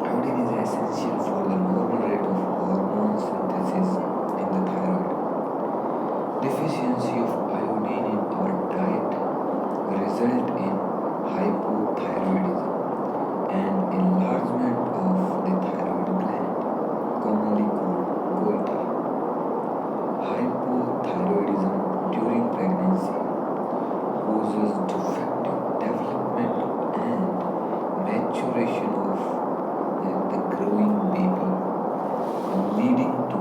Iodine is essential for the normal rate of hormone synthesis in the thyroid. Deficiency of iodine in our diet result in hypothyroidism and enlargement of the thyroid gland, commonly called goiter. Hypothyroidism during pregnancy causes defective development and maturation of the growing baby, leading to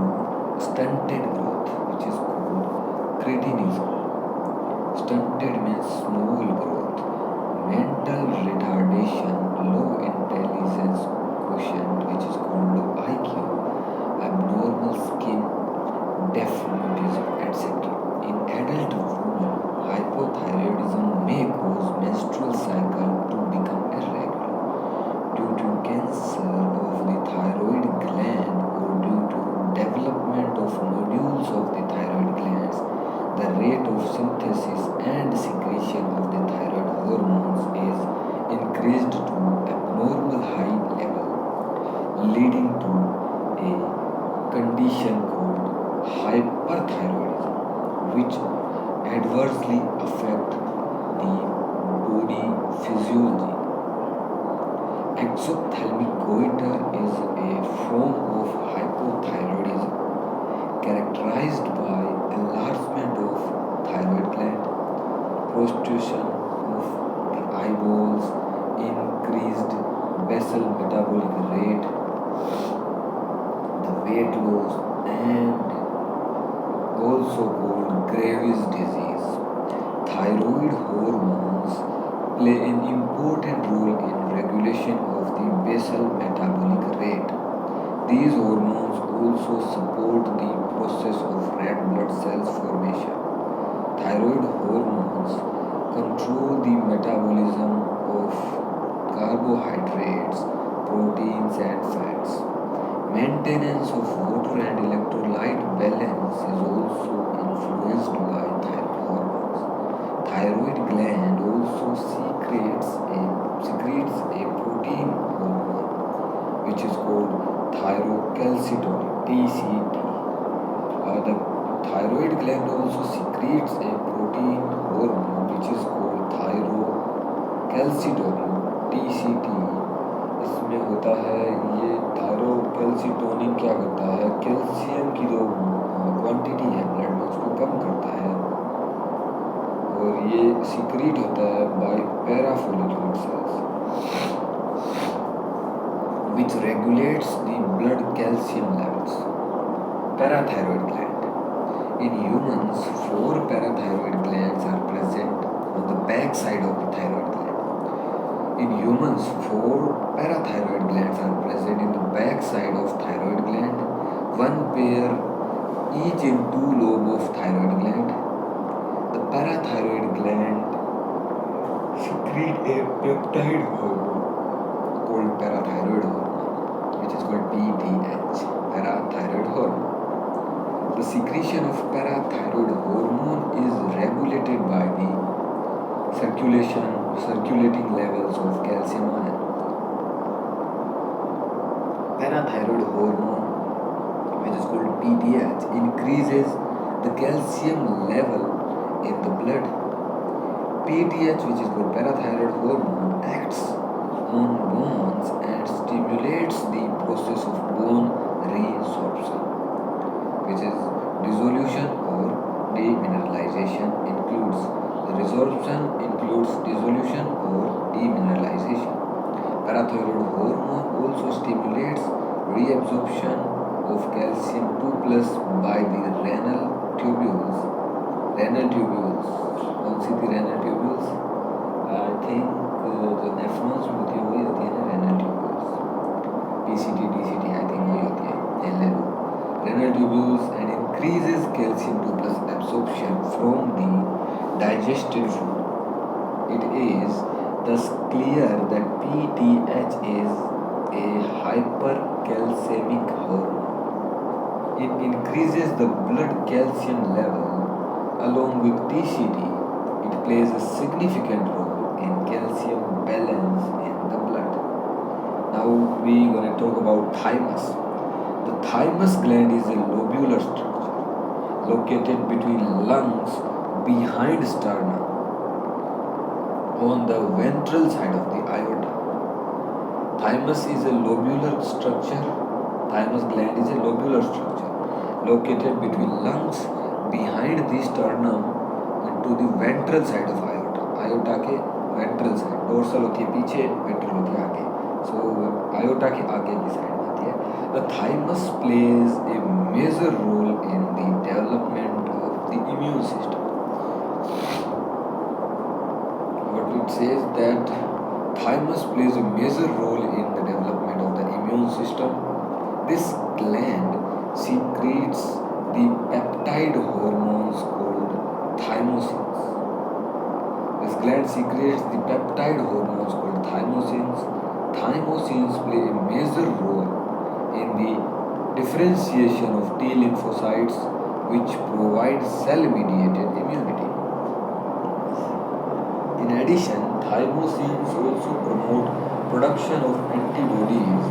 stunted growth, which is called cretinism. Stunted means small growth, mental retardation, low intelligence quotient, which is called low IQ, abnormal skin, deaf mutism, etc. In adult women, hypothyroidism may cause menstrual cycle to become irregular due to cancer of the thyroid gland or due to development of nodules of the thyroid glands. The rate of synthesis and secretion of the thyroid hormones is increased to abnormal high level, leading to a condition called hyperthyroidism, which adversely affect the body physiology. Exophthalmic goiter is a form of hypothyroidism characterized by enlargement of thyroid gland, prostitution of the eyeballs, increased basal metabolic rate, the weight loss, and also called Graves' disease. Thyroid hormones play an important role in regulation of the basal metabolic rate. These hormones also support the process of red blood cells formation. Thyroid hormones control the metabolism of carbohydrates, proteins, and fats. Maintenance of water and electrolyte balance is also influenced by thyroid hormones. Thyroid gland also secretes a protein hormone which is called thyrocalcitonin (TCT). The thyroid gland also secretes a protein hormone which is called thyrocalcitonin (TCT). इसमें होता है ये thyrocalcitonin क्या करता है, calcium की जो quantity है ब्लड में उसको कम करता है और ये सीक्रेट होता है by parafollicular cells which regulates the blood calcium levels. Parathyroid gland. In humans, 4 parathyroid glands are present on the back side of the thyroid gland. In humans, 4 parathyroid glands are present in the back side of thyroid gland, one pair each in 2 lobes of thyroid gland. The parathyroid gland secrete a peptide hormone called parathyroid hormone, which is called PTH, parathyroid hormone. The secretion of parathyroid hormone is regulated by the circulating levels of calcium ion. Parathyroid hormone, which is called PTH, increases the calcium level in the blood. PTH, which is called parathyroid hormone, acts on bones and stimulates the process of bone resorption, which is dissolution or demineralization includes resorption includes dissolution or demineralization. Parathyroid hormone also stimulates reabsorption of calcium 2 plus by the renal tubules. Renal tubules. कौन सी थी renal tubules? I think जो nephrons में होती है वही होती है ना renal tubules. PCT, DCT I think वही होती है. LLO. Renal tubules and increases calcium 2 plus absorption from the digested food. It is thus clear that PTH is a hypercalcemic hormone. It increases the blood calcium level along with TCT. It plays a significant role in calcium balance in the blood. Now we gonna talk about thymus. The thymus gland is a lobular structure located between lungs behind sternum on the ventral side of the aorta. Thymus is a lobular structure. Thymus gland is a lobular structure located between lungs behind the sternum and to the ventral side of aorta. Aorta के ventral side, dorsal होती है पीछे, ventral होती है आगे. So aorta के आगे की side में होती है. The thymus plays a major role in the development of the immune system. What it says that thymus plays a major role in the development of the immune system. This gland secretes the peptide hormones called thymogens. This gland secretes the peptide hormones called thymogens. Thymogens play a major role in the differentiation of T lymphocytes, which provide cell-mediated immunity. In addition, thymogens also promote production of antibodies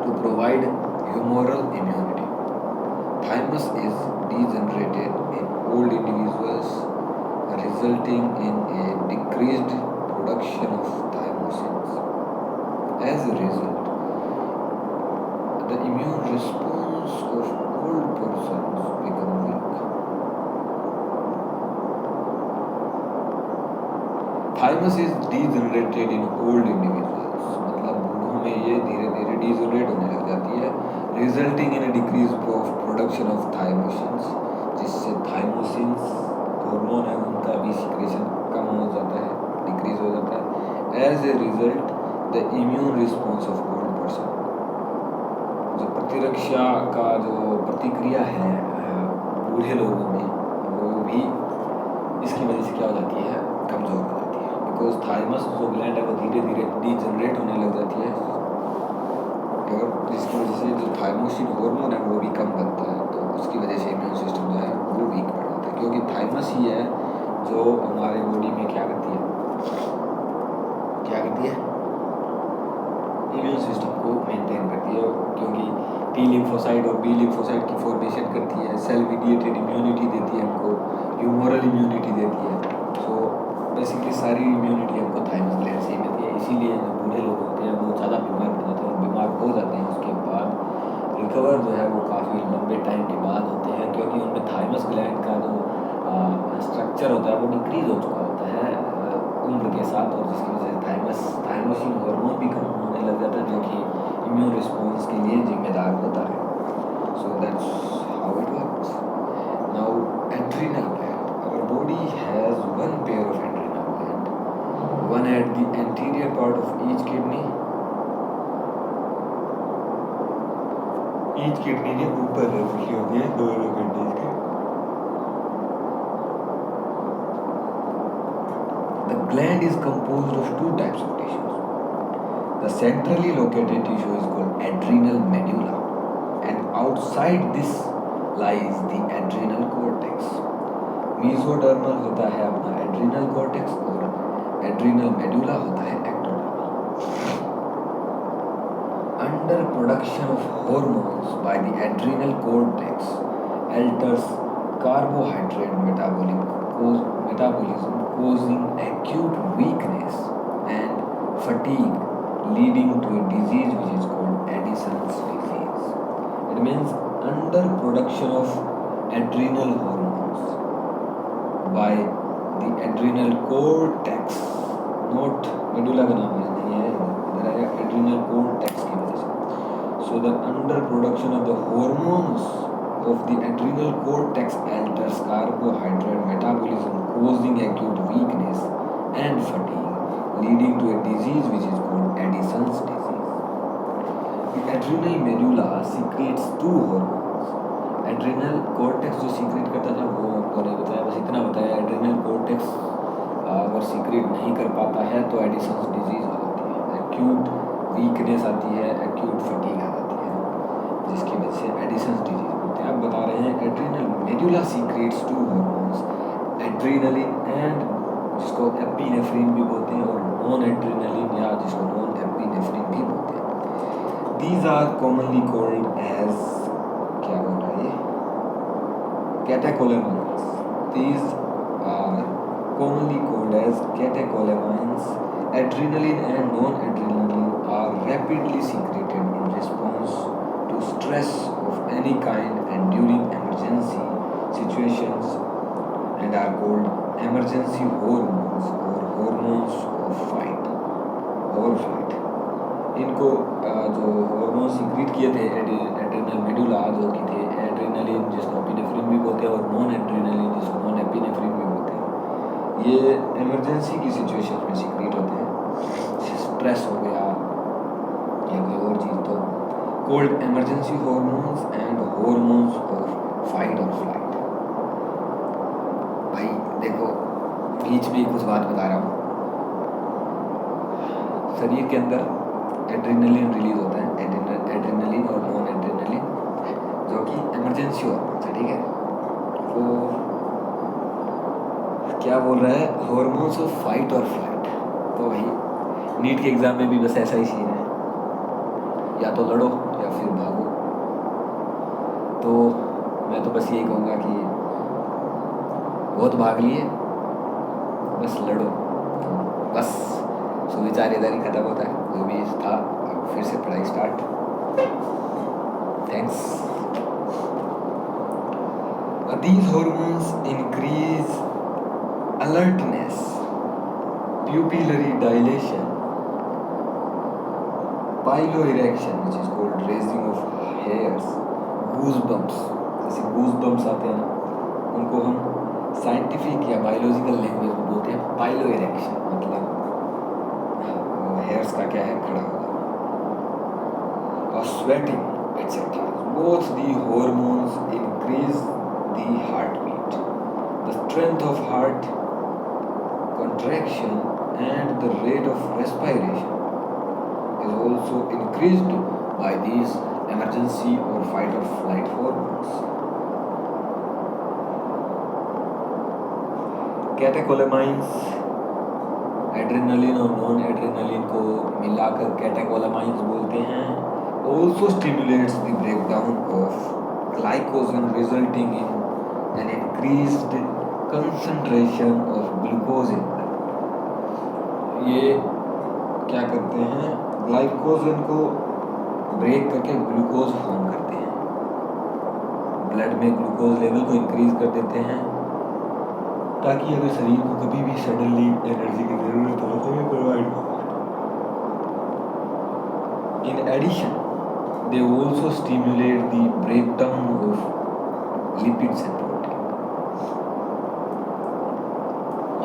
to provide humoral immunity. Thymus is degenerated in old individuals, resulting in a decreased production of thymogens. As a result, the immune response of old persons become weak. Thymus is degenerated in old individuals. मतलब बूढ़ों में ये धीरे धीरे degenerate होने लग जाती है, resulting in a decrease of production of thymogens, जिससे thymogens हार्मोन है उनका भी secretion कम हो जाता है, decrease हो जाता है. As a result, the immune response of old person, जो प्रतिरक्षा का जो प्रतिक्रिया है बूढ़े लोगों में, वो भी इसकी वजह से क्या हो जाती है, कमज़ोर हो जाती है. बिकॉज थाइमस जो ग्लैंड है वो धीरे धीरे डीजनरेट होने लग जाती है, और जिसकी वजह से जो थाइमोसिन हार्मोन है वो भी कम बनता है, तो उसकी वजह से इम्यून सिस्टम जो है वो वीक पड़ जाता है. क्योंकि थाइमस ही है जो हमारे बॉडी में क्या करती है, इम्यून सिस्टम को मेंटेन करती है. क्योंकि टी लिम्फोसाइट और बी लिम्फोसाइट की फॉर्मेशन करती है, सेल मीडिएटेड इम्यूनिटी देती है हमको, ह्यूमरल इम्यूनिटी देती है. सो बेसिकली सारी इम्यूनिटी हमको थाइमस ग्लैंड से ही मिलती है. इसीलिए जो बूढ़े लोग होते हैं वो ज़्यादा बीमार पड़ जाते हैं, और बीमार हो जाते हैं उसके बाद रिकवर जो है वो काफ़ी लंबे टाइम के बाद होते हैं, क्योंकि उनमें थाइमस ग्लैंड का जो स्ट्रक्चर होता है वो डिक्रीज हो चुका होता है उम्र के साथ, और जिसकी वजह से थाइमोसिन हार्मोन भी कम होने लग जाता है, जो कि इम्यून रिस्पॉन्स के लिए जिम्मेदार होता है. So that's how it works. Now adrenal gland. Our body has one pair of adrenal gland, one at the anterior part of each kidney. Each kidney के ऊपर रखी होती है दोनों किडनीज के. The gland is composed of two types of tissues. The centrally located tissue is called adrenal medulla, and outside this lies the adrenal cortex. Mesodermal होता है अपना adrenal cortex, और adrenal medulla होता है ectodermal. Under production of hormones by the adrenal cortex alters carbohydrate metabolism, causing acute weakness and fatigue, leading to a disease which is called Addison's disease. It means under production of adrenal hormones by the adrenal cortex, not medulla का नाम नहीं है, इधर है adrenal cortex की वजह से. So the under production of the hormones of the adrenal cortex alters carbohydrate metabolism, causing acute weakness and fatigue, leading to a disease which is called Addison's disease. The adrenal medulla secretes two hormones. Adrenal cortex जो secrete करता था वो आपको नहीं बताया, बस इतना बताया adrenal cortex अगर secrete नहीं कर पाता है तो Addison's disease हो जाती है, acute weakness आती है, acute fatigue आ जाती है, जिसकी वजह से Addison's disease होती है. आप बता रहे हैं adrenal medulla secretes two hormones, adrenaline and जिसको एपिनेफ्रिन भी बोलते हैं और नॉन एड्रेनलिन या जिसको नॉन एपिनेफ्रिन भी बोलते हैं। These are commonly called as, क्या बोल रहा है ये, catecholamines. These are commonly called as catecholamines. Adrenaline and non-adrenaline are rapidly secreted in response to stress of any kind and during emergency situations and are called emergency hormones or hormones of fight or flight. इनको जो hormone secrete किए थे adrenal medulla जो की थे, adrenaline जिसको epinephrine भी बोलते हैं और नॉन एड्रेनलिन जिसको नॉन एपिनेफ्रिन भी बोलते हैं, ये इमरजेंसी की सिचुएशन में सीक्रेट होते हैं। स्ट्रेस हो गया या कोई और चीज़, तो cold emergency hormones and hormones of fight और फ्लाइट। भाई देखो, बीच में कुछ बात बता रहा हूँ। शरीर के अंदर एड्रेनलिन रिलीज होता है, एड्रेनलिन और नॉन एड्रेनलिन, जो कि इमरजेंसी हार्मोन्स है, ठीक है। वो क्या बोल रहा है, हार्मोन्स ऑफ फाइट और फ्लाइट। तो भाई नीट के एग्ज़ाम में भी बस ऐसा ही सीन है, या तो लड़ो या फिर भागो। तो मैं तो बस यही कहूँगा कि बहुत भाग लिए, बस लड़ो, बस सुविचार इधर ही खत्म होता है। जो भी था, अब फिर से पढ़ाई start. Thanks. These hormones increase alertness, pupillary dilation, piloerection, which is called raising of hairs, goosebumps, जैसे goosebumps आते हैं ना, उनको हम साइंटिफिक या बायोलॉजिकल लैंग्वेज में बोलते हैं पाइलोइरेक्शन, मतलब हेयर्स का क्या है, खड़ा होगा, और sweating etcetera. Both the hormones increase the heartbeat, the strength of heart contraction and the rate of respiration is also increased by these emergency or fight or flight hormones. Catecholamines, adrenaline और non adrenaline को मिलाकर कैटेकोलेमाइंस बोलते हैं। Also stimulates the breakdown of glycogen resulting in an increased concentration of glucose in blood. ये क्या करते हैं, glycogen को ब्रेक करके ग्लूकोज फॉर्म करते हैं, ब्लड में ग्लूकोज लेवल को इंक्रीज कर देते हैं, ताकि अगर शरीर को कभी भी सडनली एनर्जी की ज़रूरत हो तो ये प्रोवाइड हो। In addition they also stimulate the breakdown of lipids and protein.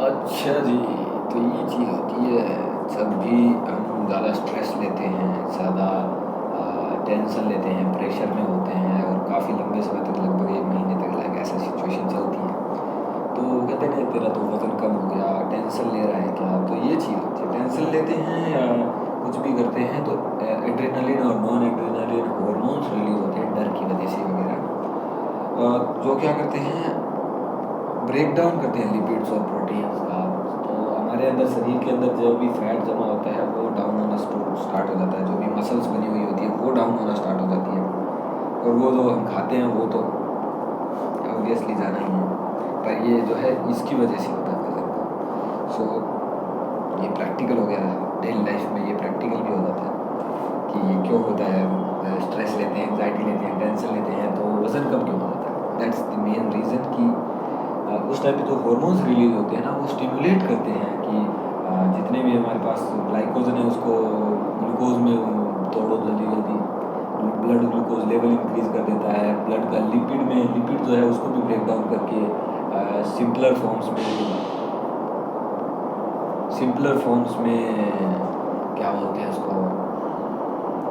अच्छा जी, तो ये चीज़ होती है जब भी हम ज़्यादा स्ट्रेस लेते हैं, ज़्यादा टेंशन लेते हैं, प्रेशर में होते हैं और काफ़ी लंबे समय तक, लगभग 1 महीने तक लाइक ऐसा सिचुएशन चलती है, तो कहते हैं तेरा तो वज़न कम हो गया, टेंशन ले रहा है क्या। तो ये चीज़ होती है, टेंशन लेते हैं या कुछ भी करते हैं तो एड्रेनलिन और नॉन एड्रेनलिन हार्मोन्स रिलीज होते हैं डर की वजह से वगैरह, जो क्या करते हैं, ब्रेक डाउन करते हैं लिपिड्स और प्रोटीन्स का। तो हमारे अंदर, शरीर के अंदर जो भी फैट जमा होता है वो डाउन होना स्टार्ट हो जाता है, जो भी मसल्स बनी हुई होती है वो डाउन होना स्टार्ट हो जाती है, और वो जो हम खाते हैं वो तो ऑब्वियसली जाना ही है, पर ये जो है इसकी वजह से होता है वजन का। सो ये प्रैक्टिकल हो गया, डेली लाइफ में ये प्रैक्टिकल भी हो जाता है कि ये क्यों होता है, स्ट्रेस लेते हैं, एंग्जाइटी लेते हैं, टेंशन लेते हैं, तो वज़न कम क्यों हो जाता है। दैट्स द मेन रीज़न कि उस टाइप पे जो हार्मोन्स रिलीज होते हैं ना, वो स्टिमुलेट करते हैं कि जितने भी हमारे पास ग्लाइकोजन है उसको ग्लूकोज में तोड़ो जल्दी जल्दी, ब्लड ग्लूकोज लेवल इंक्रीज कर देता है, ब्लड का लिपिड जो है उसको भी ब्रेक डाउन करके सिंपलर फॉर्म्स में क्या बोलते हैं उसको,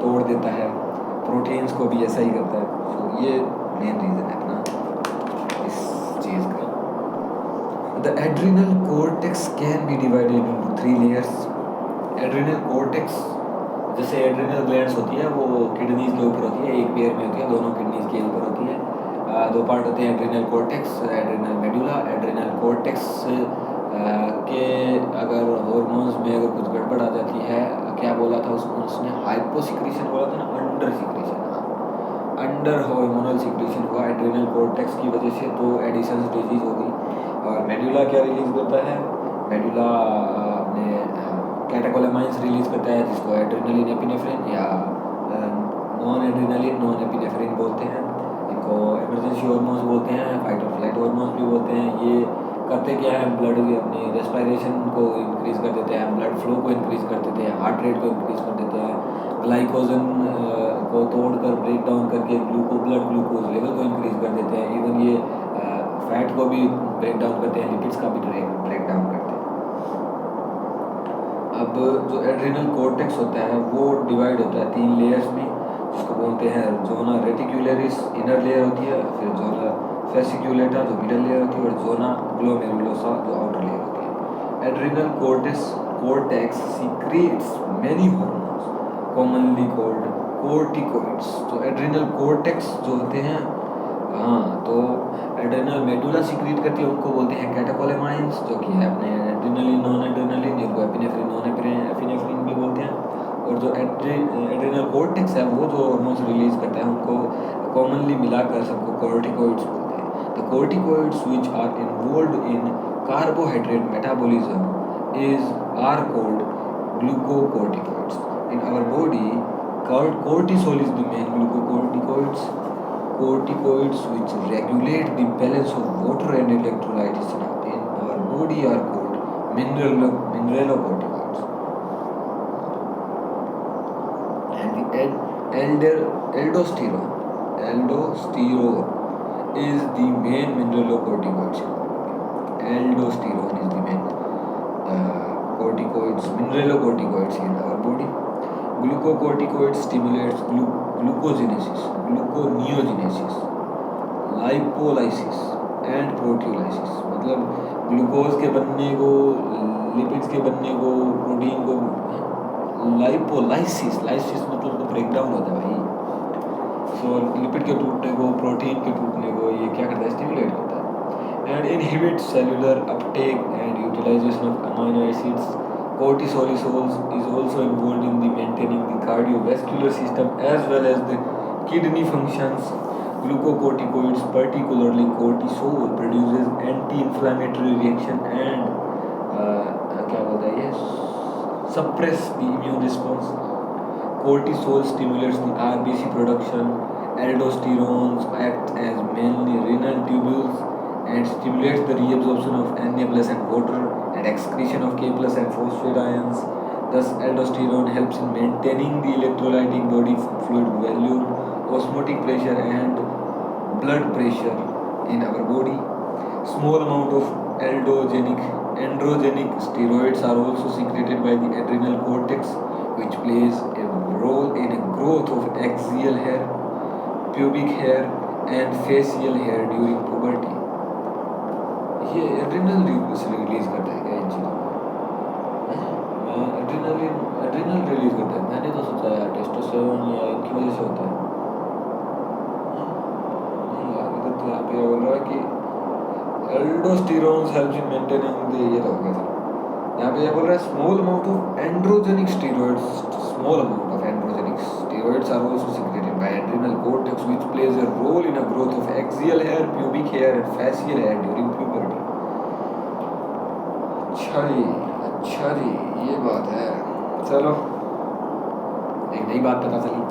तोड़ देता है। प्रोटीन्स को भी ऐसा ही करता है। तो ये मेन रीज़न है अपना इस चीज़ का। The adrenal cortex can be divided into 3 layers. Adrenal cortex, जैसे एड्रिनल ग्लैंड्स होती है वो किडनीज के ऊपर होती है, एक पेयर में होती है, दोनों किडनीज के ऊपर होती है। 2 पार्ट होते हैं, adrenal cortex, adrenal medulla. Adrenal cortex के अगर हार्मोन्स में अगर कुछ था उसने हाइपो सिक्रीशन बोला था ना, अंडर सिक्रीशन। हाँ, अंडर हार्मोनल सिक्रीशन हुआ एड्रिनल कॉर्टेक्स की वजह से, तो एडिसन्स डिजीज हो गई। और मेडुला क्या रिलीज करता है, मेडुला अपने कैटेकोलेमाइंस रिलीज करता है, जिसको एड्रिनलिन एपिनेफ्रिन या नॉन एड्रिनलिन नॉन एपिनेफ्रिन बोलते हैं। इनको इमरजेंसी हार्मोन्स बोलते हैं, फाइट और फ्लाइट हार्मोन्स भी बोलते हैं। ये करते क्या है, ब्लड अपनी रेस्पिरेशन को इंक्रीज़ कर देते हैं, ब्लड फ्लो को इंक्रीज़ कर देते हैं, हार्ट रेट को इंक्रीज़ कर देते हैं, ग्लाइकोजन को तोड़कर ब्रेक डाउन करके ब्लड ग्लूकोज लेवल को इंक्रीज़ कर देते हैं। इवन ये फैट को भी ब्रेक डाउन करते हैं, लिपिड्स का भी ब्रेक डाउन करते हैं। अब जो एड्रिनल कॉर्टेक्स होता है वो डिवाइड होता है 3 लेयर्स में, जिसको बोलते हैं जोना रेटिकुलरिस इनर लेयर होती है, फिर जोना फेसिकुलेटा जो मिडल लेयर होती है, और जोना ग्लोमेरुलोसा जो आउटर लेयर होती है। Adrenal cortex secrets many hormones commonly called corticoids. तो एड्रिनल कॉर्टेक्स जो होते हैं, हाँ, तो एड्रिनल मेडुला सीक्रेट करती है, उनको बोलते हैं कैटेकोलेमाइंस, जो कि है अपने एड्रिनलिन नॉन एड्रिनलिन, जिनको एपिनेफ्रिन नॉन एपिनेफ्रिन भी बोलते हैं। और जो एड्रिनल कॉर्टेक्स है वो जो हार्मोन्स रिलीज करता है, उनको कॉमनली मिलाकर सबको कोर्टिकोइड्स बोलते हैं। The corticoids which are involved in carbohydrate metabolism are called glucocorticoids. In our body cortisol is the main corticoids which regulate the balance of water and electrolytes in our body are called mineralocorticoids. And the aldosterone is the main mineralocorticoid. Aldosterone is the main mineralocorticoids in our body. Glucocorticoids stimulates gluconeogenesis, lipolysis and proteolysis। मतलब glucose के बनने को, lipids के बनने को, protein को, lipolysis मतलब तो ब्रेक डाउन होता है भाई। सो लिपिड के टूटने को, प्रोटीन के टूटने को ये क्या करता है, स्टिमुलेट करता है। And inhibit cellular uptake and utilization of amino acids. Cortisol is also involved in the maintaining the cardiovascular system as well as the kidney functions. Glucocorticoids, particularly cortisol, produces anti-inflammatory reaction and क्या बोलता है ये, suppress the immune response. Cortisol stimulates the RBC production. Aldosterones act as mainly renal tubules and stimulates the reabsorption of Na plus and water and excretion of K plus and phosphate ions. Thus, aldosterone helps in maintaining the electrolytic body fluid volume, osmotic pressure and blood pressure in our body. Small amount of androgenic steroids are also secreted by the adrenal cortex, which plays a role in the growth of axial hair, pubic hair and facial hair during puberty. ये adrenal release करता है क्या इन चीज़ों में? Adrenal release करता है। मैंने तो सोचा यार टेस्टोस्टेरोन या इनकी वजह से होता है। नहीं यार, इधर तो यहाँ पे बोल रहा है कि aldosterone helps in maintaining the, ये तो हो गया था। यहाँ पे ये बोल रहा है small amount of androgenic steroids are also secreted by adrenal cortex, which plays a role in the growth of axial hair, pubic hair and facial hair during puberty. अच्छा जी, ये बात है। चलो एक नई बात पता चली।